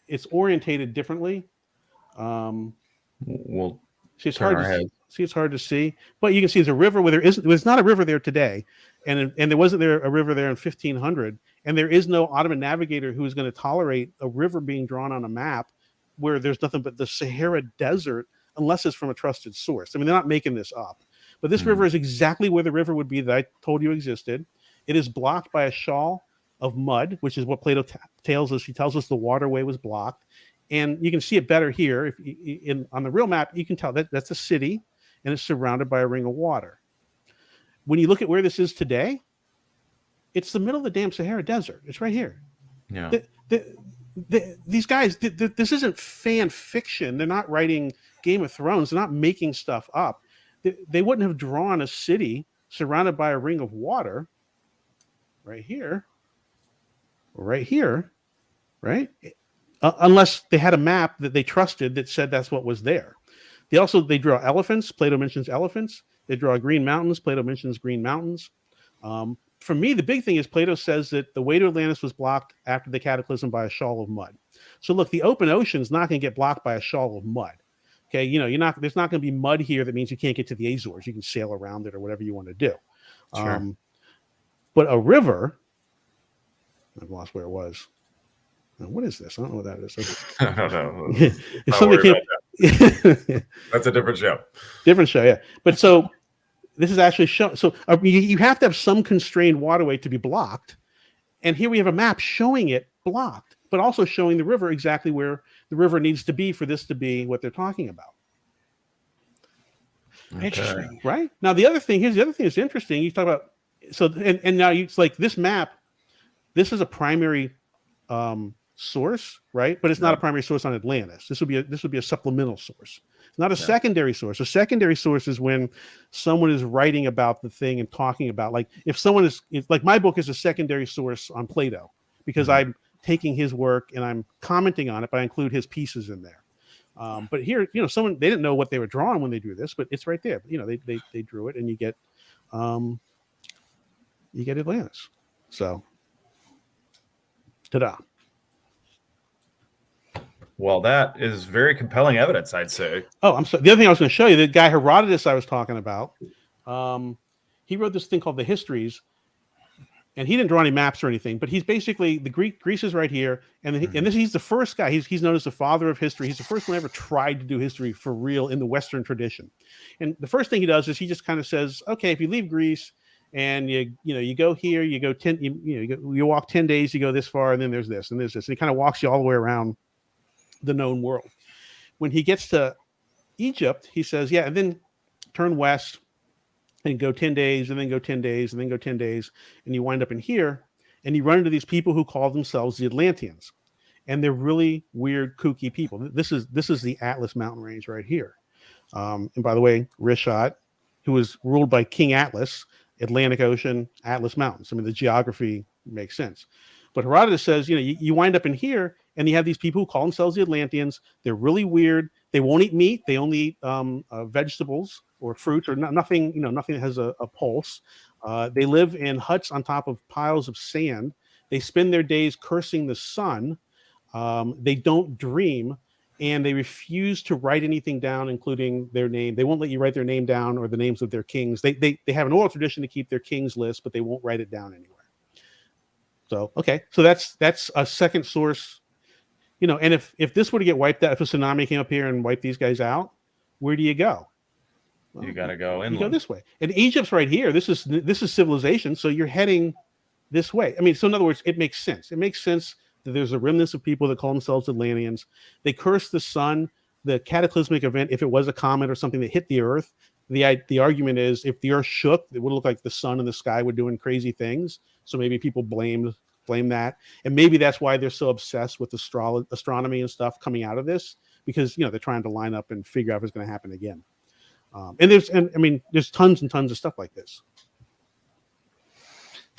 it's orientated differently. We'll see, it's turn hard our to heads. see. It's hard to see, but you can see there's a river where there's not a river there today, and there wasn't there a river there in 1500, and there is no Ottoman navigator who is going to tolerate a river being drawn on a map where there's nothing but the Sahara Desert, unless it's from a trusted source. I mean, they're not making this up, but this river is exactly where the river would be that I told you existed. It is blocked by a shawl of mud, which is what Plato tells us. He tells us the waterway was blocked. And you can see it better here. On the real map, you can tell that that's a city, and it's surrounded by a ring of water. When you look at where this is today, it's the middle of the damn Sahara Desert. It's right here. Yeah. These guys, this isn't fan fiction. They're not writing Game of Thrones. They're not making stuff up. They wouldn't have drawn a city surrounded by a ring of water right here, right? Unless they had a map that they trusted that said that's what was there. They draw elephants. Plato mentions elephants. They draw green mountains. Plato mentions green mountains. For me, the big thing is Plato says that the way to Atlantis was blocked after the cataclysm by a shawl of mud. So look, the open ocean is not going to get blocked by a shawl of mud. Okay, there's not going to be mud here that means you can't get to the Azores. You can sail around it or whatever you want to do. Sure. But a river, I've lost where it was. What is this? I don't know what that is. I don't know. If somebody can't... That's a different show. Different show, yeah. But so this is actually shown. So you have to have some constrained waterway to be blocked. And here we have a map showing it blocked, but also showing the river exactly where the river needs to be for this to be what they're talking about. Okay. Interesting. Right? Now, here's the other thing that's interesting. You talk about, and now it's like this map, this is a primary source, right? But it's not a primary source on Atlantis. This would be a supplemental source. It's not a secondary source. A secondary source is when someone is writing about the thing and talking about, like if someone is like my book is a secondary source on Plato because I'm taking his work and I'm commenting on it, but I include his pieces in there. But here, they didn't know what they were drawing when they drew this, but it's right there. They drew it, and you get Atlantis. So, ta-da. Well, that is very compelling evidence, I'd say. Oh, I'm sorry. The other thing I was going to show you, the guy Herodotus I was talking about, he wrote this thing called the Histories, and he didn't draw any maps or anything, but he's basically Greece is right here, and he's the first guy. He's known as the father of history. He's the first one ever tried to do history for real in the Western tradition. And the first thing he does is he just kind of says, okay, if you leave Greece and you go here, you go you walk 10 days, you go this far, and then there's this and there's this, and he kind of walks you all the way around the known world. When he gets to Egypt, he says, yeah, and then turn west and go 10 days, and then go 10 days, and then go 10 days, and you wind up in here, and you run into these people who call themselves the Atlanteans, and they're really weird, kooky people. This is the Atlas mountain range right here. And by the way, Rishat, who was ruled by King Atlas, Atlantic Ocean, Atlas Mountains. I mean, the geography makes sense. But Herodotus says, you wind up in here, and you have these people who call themselves the Atlanteans. They're really weird. They won't eat meat. They only eat vegetables or fruits or nothing. Nothing that has a pulse. They live in huts on top of piles of sand. They spend their days cursing the sun. They don't dream, and they refuse to write anything down, including their name. They won't let you write their name down or the names of their kings. They have an oral tradition to keep their kings list, but they won't write it down anywhere. So so that's a second source. And if this were to get wiped out, if a tsunami came up here and wiped these guys out, where do you go? Well, you got to go inland. You go this way. And Egypt's right here. This is civilization. So you're heading this way. I mean, so in other words, it makes sense. It makes sense that there's a remnants of people that call themselves Atlanteans. They curse the sun, the cataclysmic event. If it was a comet or something that hit the earth, the argument is if the earth shook, it would look like the sun and the sky were doing crazy things. So maybe people blame that, and maybe that's why they're so obsessed with astronomy and stuff coming out of this, because they're trying to line up and figure out if it's going to happen again. And there's tons and tons of stuff like this.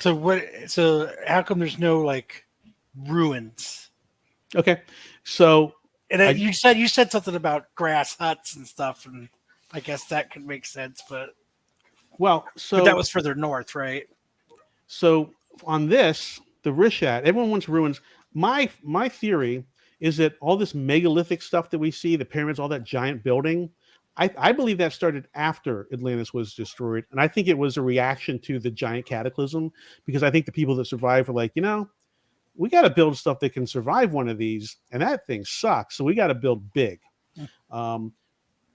So what? So how come there's no like ruins? Okay, so And you said something about grass huts and stuff, and I guess that could make sense. But well, that was further north, right? So on this, the Rishat, everyone wants ruins. My theory is that all this megalithic stuff that we see, the pyramids, all that giant building, I believe that started after Atlantis was destroyed. And I think it was a reaction to the giant cataclysm, because I think the people that survived were like, we got to build stuff that can survive one of these. And that thing sucks. So we got to build big.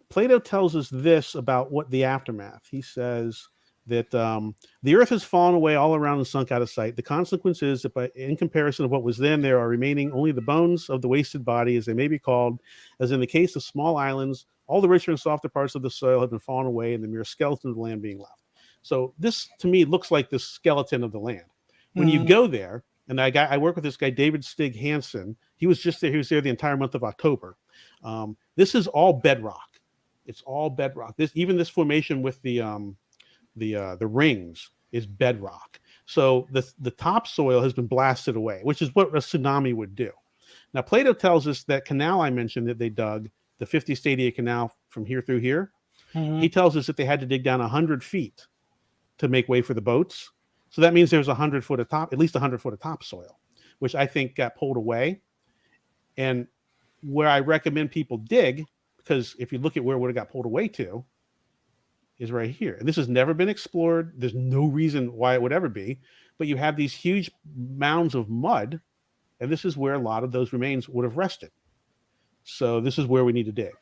Plato tells us this about what the aftermath. He says that the earth has fallen away all around and sunk out of sight. The consequence is that in comparison of what was then, there are remaining only the bones of the wasted body, as they may be called, as in the case of small islands, all the richer and softer parts of the soil have been fallen away, and the mere skeleton of the land being left. So this, to me, looks like the skeleton of the land. When you go there, and I work with this guy, David Stig Hansen. He was just there. He was there the entire month of October. This is all bedrock. It's all bedrock. Even this formation with the rings is bedrock. So the topsoil has been blasted away, which is what a tsunami would do. Now, Plato tells us that canal I mentioned that they dug, the 50 stadia canal from here through here, he tells us that they had to dig down 100 feet to make way for the boats. So that means there's 100 foot of top, at least 100 foot of topsoil, which I think got pulled away. And where I recommend people dig, because if you look at where it would have got pulled away to, is right here. And this has never been explored. There's no reason why it would ever be, but you have these huge mounds of mud, and this is where a lot of those remains would have rested. So this is where we need to dig.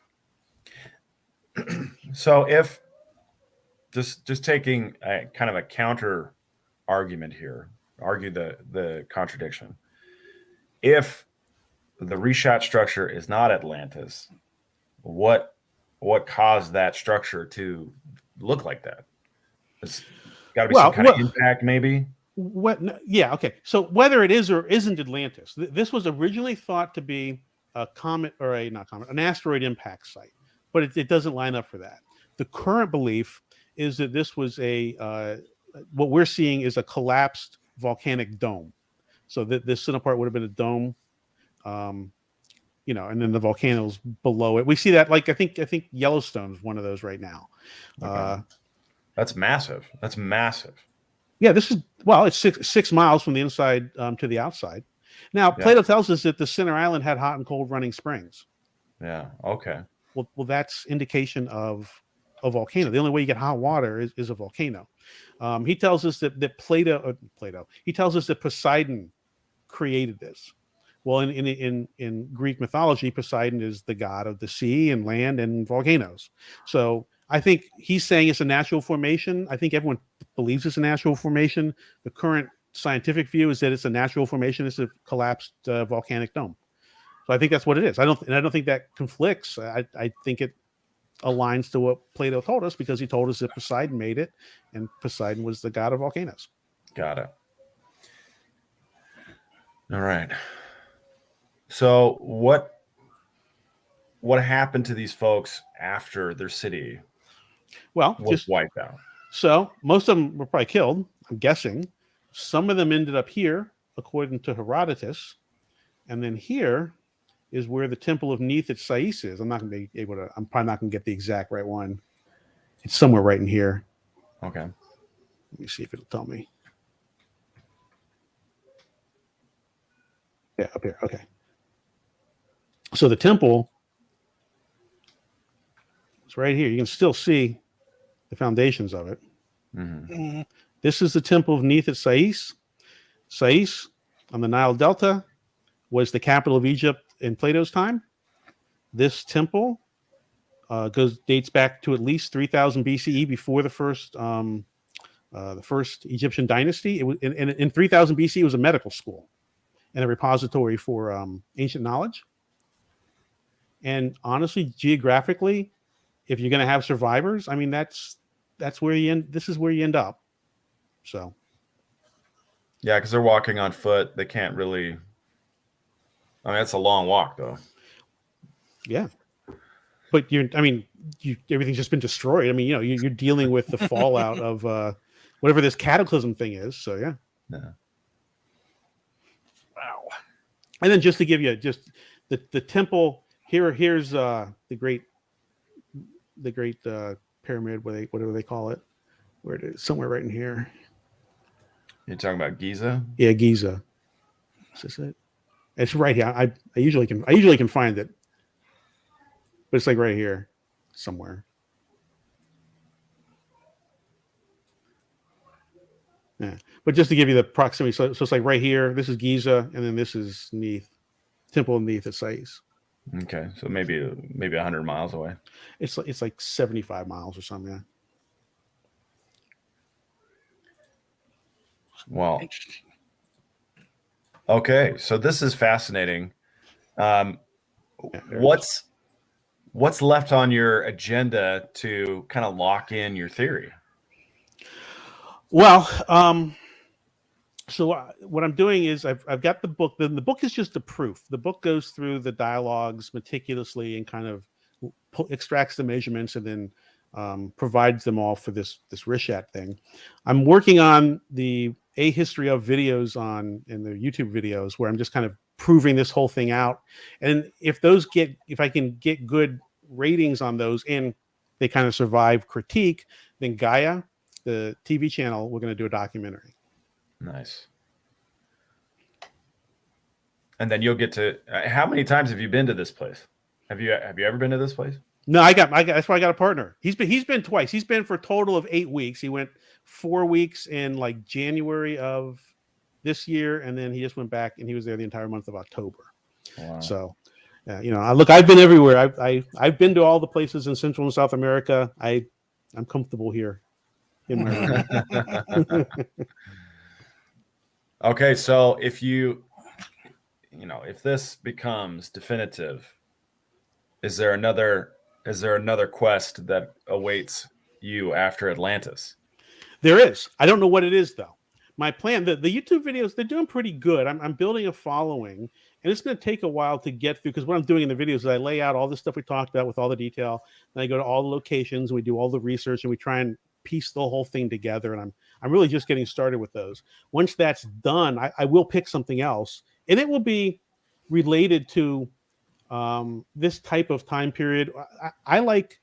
So if just taking a kind of a counter argument here, argue the contradiction. If the Rishat structure is not Atlantis, what caused that structure to look like that? It's got to be some kind of impact, maybe. Yeah, okay. So whether it is or isn't Atlantis, this was originally thought to be a comet or an asteroid impact site, but it doesn't line up for that. The current belief is that this was what we're seeing is a collapsed volcanic dome. So this center part would have been a dome, and then the volcanoes below it. We see that, like I think Yellowstone is one of those right now. Okay. That's massive. That's massive. Yeah, it's 6 miles from the inside to the outside. Now, Plato tells us that the center island had hot and cold running springs. Yeah. Okay. Well, that's indication of a volcano. The only way you get hot water is a volcano. He tells us that Plato. He tells us that Poseidon created this. Well, in Greek mythology, Poseidon is the god of the sea and land and volcanoes. So I think he's saying it's a natural formation. I think everyone believes it's a natural formation. The current scientific view is that it's a natural formation. It's a collapsed volcanic dome. So I think that's what it is. I don't think that conflicts. I think it aligns to what Plato told us, because he told us that Poseidon made it, and Poseidon was the god of volcanoes. Got it. All right. So what happened to these folks after their city was wiped out? So most of them were probably killed, I'm guessing. Some of them ended up here, according to Herodotus. And then here is where the temple of Neith at Sais is. I'm probably not going to get the exact right one. It's somewhere right in here. Okay. Let me see if it'll tell me. Yeah, up here. Okay. So the temple is right here. You can still see the foundations of it. Mm-hmm. Mm-hmm. This is the temple of Neith at Sais. Sais, on the Nile Delta, was the capital of Egypt in Plato's time. This temple dates back to at least 3000 BCE, before the first Egyptian dynasty. It was in 3000 BC. It was a medical school and a repository for ancient knowledge. And honestly, geographically, if you're going to have survivors, I mean, that's where you end. This is where you end up. So, yeah, because they're walking on foot. They can't really. I mean, it's a long walk, though. Yeah, but everything's just been destroyed. I mean, you're dealing with the fallout of whatever this cataclysm thing is. So, yeah. No. Wow. And then just to give you just the temple here's the great pyramid, whatever they call it, where it is, somewhere right in here. You're talking about Giza? Yeah, Giza. Is this it? It's right here. I usually can find it, but it's like right here somewhere. Yeah, but just to give you the proximity, so it's like right here. This is Giza, and then this is Neath, Temple of Neath at Sais. Okay, so maybe 100 miles away. It's like 75 miles or something. Yeah. Well, okay, so this is fascinating. What's left on your agenda to kind of lock in your theory? Well, so what I'm doing is I've got the book. The book is just a proof. The book goes through the dialogues meticulously and kind of extracts the measurements and then provides them all for this Rishat thing. I'm working on a history of videos in the YouTube videos where I'm just kind of proving this whole thing out. And if I can get good ratings on those and they kind of survive critique, then Gaia, the TV channel, we're going to do a documentary. Nice. And then you'll get to. How many times have you been to this place? Have you ever been to this place? No, I got. That's why I got a partner. He's been twice. He's been for a total of 8 weeks. He went 4 weeks in like January of this year, and then he just went back and he was there the entire month of October. Wow. So, look, I've been everywhere. I've been to all the places in Central and South America. I'm comfortable here in my room. Okay, so if if this becomes definitive, is there another quest that awaits you after Atlantis? There is. I don't know what it is though. My plan, the YouTube videos, they're doing pretty good. I'm building a following, and it's going to take a while to get through because what I'm doing in the videos is I lay out all the stuff we talked about with all the detail, and I go to all the locations, and we do all the research, and we try and piece the whole thing together. And I'm really just getting started with those. Once that's done, I will pick something else, and it will be related to this type of time period. I like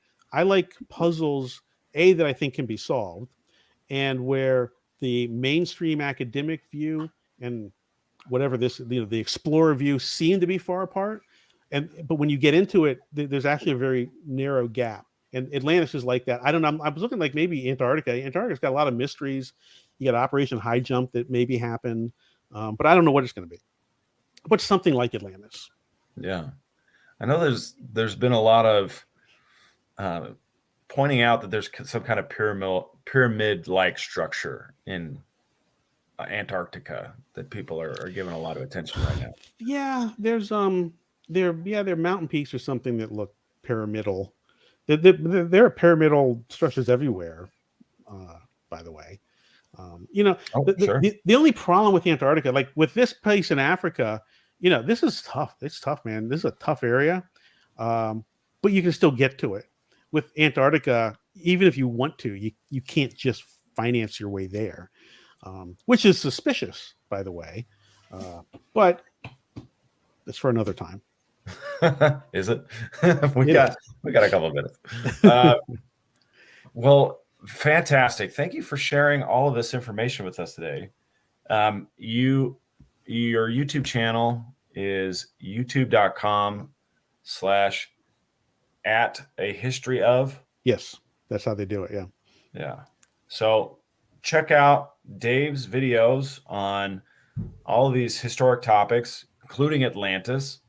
puzzles that I think can be solved, and where the mainstream academic view and whatever the explorer view seem to be far apart. But when you get into it, there's actually a very narrow gap. And Atlantis is like that. I don't know. I was looking like maybe Antarctica. Antarctica's got a lot of mysteries. You got Operation High Jump that maybe happened, but I don't know what it's going to be. But something like Atlantis. Yeah, I know there's been a lot of pointing out that there's some kind of pyramid-like structure in Antarctica that people are giving a lot of attention right now. Yeah, there's there are mountain peaks or something that look pyramidal. There are pyramidal structures everywhere, by the way. Sure. The only problem with Antarctica, like with this place in Africa, this is tough. It's tough, man. This is a tough area, but you can still get to it. With Antarctica, even if you want to, you can't just finance your way there, which is suspicious, by the way. But it's for another time. Is it? we got a couple of minutes. Well, fantastic. Thank you for sharing all of this information with us today. Your YouTube channel is youtube.com/@a-history-of. Yes, that's how they do it. Yeah. Yeah. So check out Dave's videos on all of these historic topics, including Atlantis.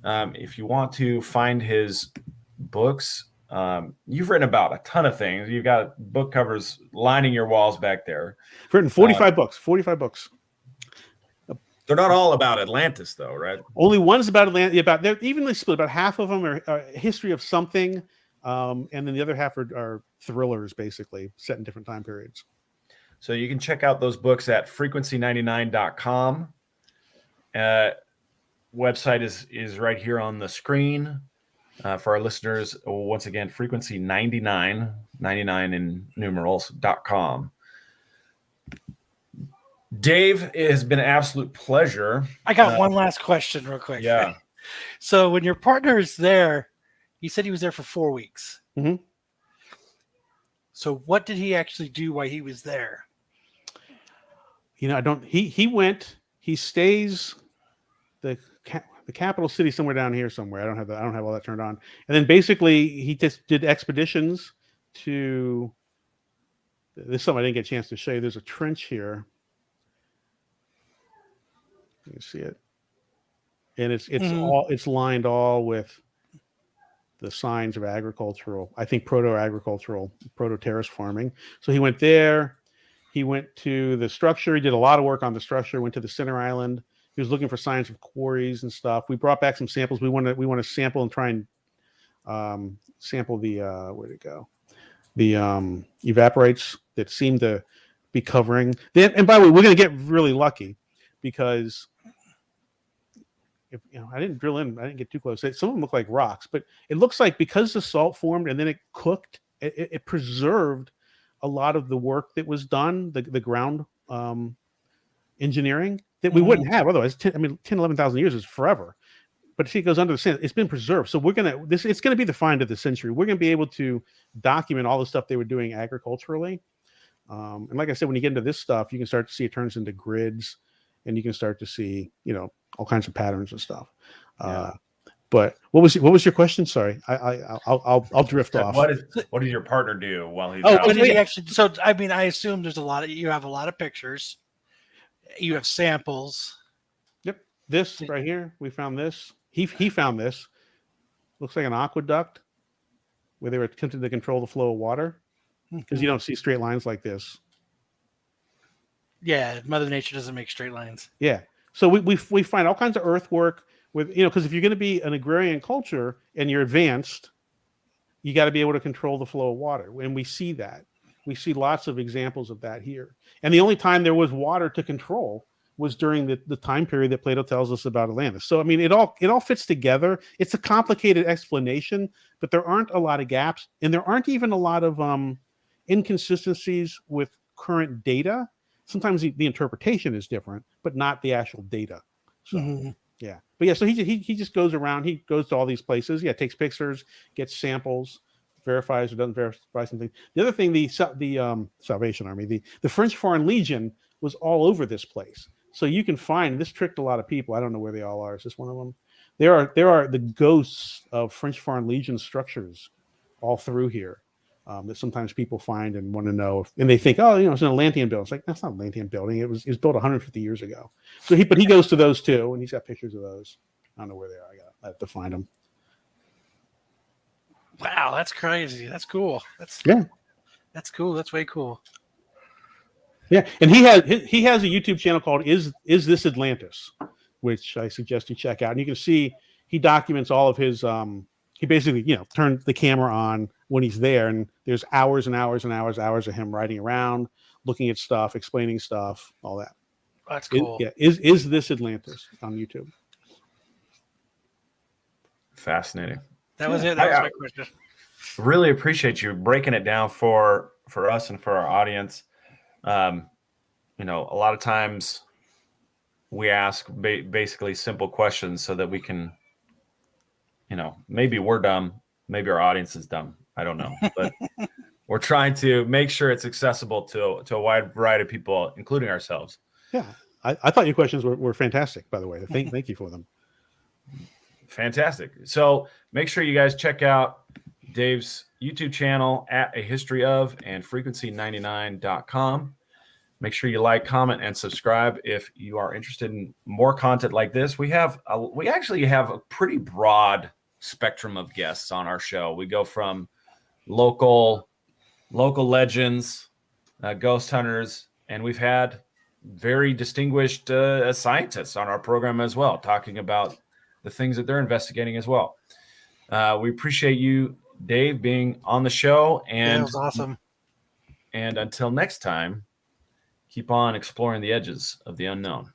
If you want to find his books, you've written about a ton of things. You've got book covers lining your walls back there. I've written 45 books. 45 books. They're not all about Atlantis, though, right? Only one's about Atlantis. They're evenly split. About half of them are history of something, and then the other half are thrillers, basically set in different time periods. So you can check out those books at frequency99.com. Website is right here on the screen. For our listeners, once again, frequency 99 in numerals.com. Dave, it has been an absolute pleasure. I got one last question, real quick. Yeah. So when your partner is there, you said he was there for 4 weeks. Mhm. So what did he actually do while he was there? I don't. He stays the capital city somewhere down here somewhere. I don't have all that turned on. And then basically he just did expeditions to. This is something I didn't get a chance to show you. There's a trench here. You can see it, and it's lined all with the signs of agricultural. I think proto-terrace farming. So he went there. He went to the structure. He did a lot of work on the structure. Went to the center island. He was looking for signs of quarries and stuff. We brought back some samples. We want to sample and try and sample the where'd it go? The evaporites that seem to be covering. And by the way, we're going to get really lucky because I didn't drill in. I didn't get too close. Some of them look like rocks, but it looks like because the salt formed and then it cooked, it preserved a lot of the work that was done, the ground engineering that we wouldn't have otherwise. 11,000 years is forever. But see, it goes under the sand. It's been preserved. So it's going to be the find of the century. We're going to be able to document all the stuff they were doing agriculturally. And like I said, when you get into this stuff, you can start to see it turns into grids and you can start to see, all kinds of patterns and stuff. Yeah. But what was your question? Sorry, I'll drift off. What does your partner do while he's out? What did he actually? So I assume there's you have a lot of pictures. You have samples. Yep. This right here, we found this. He found this. Looks like an aqueduct where they were attempting to control the flow of water because you don't see straight lines like this. Yeah, Mother Nature doesn't make straight lines. Yeah. So we find all kinds of earthwork with, because if you're going to be an agrarian culture and you're advanced, you got to be able to control the flow of water. And we see that. We see lots of examples of that here. And the only time there was water to control was during the time period that Plato tells us about Atlantis. So, it all fits together. It's a complicated explanation, but there aren't a lot of gaps. And there aren't even a lot of inconsistencies with current data. Sometimes the interpretation is different, but not the actual data. So, yeah. But yeah, so he just goes around. He goes to all these places. Yeah, takes pictures, gets samples, verifies or doesn't verify something. The other thing, the Salvation Army, the French Foreign Legion was all over this place. So you can find, this tricked a lot of people. I don't know where they all are. Is this one of them? There are the ghosts of French Foreign Legion structures all through here that sometimes people find and want to know. And they think, it's an Atlantean building. It's like, that's not an Atlantean building. It was built 150 years ago. So he goes to those too, and he's got pictures of those. I don't know where they are. I have to find them. Wow, that's crazy. That's cool. That's cool. That's way cool. Yeah, and he has a YouTube channel called Is This Atlantis, which I suggest you check out. And you can see he documents all of his. He basically turns the camera on when he's there, and there's hours and hours and hours of him riding around, looking at stuff, explaining stuff, all that. That's cool. Is This Atlantis on YouTube? Fascinating. That was it. That was my question. Really appreciate you breaking it down for us and for our audience. A lot of times we ask basically simple questions so that we can, maybe we're dumb, maybe our audience is dumb. I don't know, but we're trying to make sure it's accessible to a wide variety of people, including ourselves. Yeah, I thought your questions were fantastic, by the way. Thank you for them. Fantastic. So make sure you guys check out Dave's YouTube channel at A History Of and frequency99.com. Make sure you like, comment, and subscribe if you are interested in more content like this. We actually have a pretty broad spectrum of guests on our show. We go from local legends, ghost hunters, and we've had very distinguished scientists on our program as well, talking about the things that they're investigating as well. We appreciate you, Dave, being on the show. And it was awesome. And until next time, keep on exploring the edges of the unknown.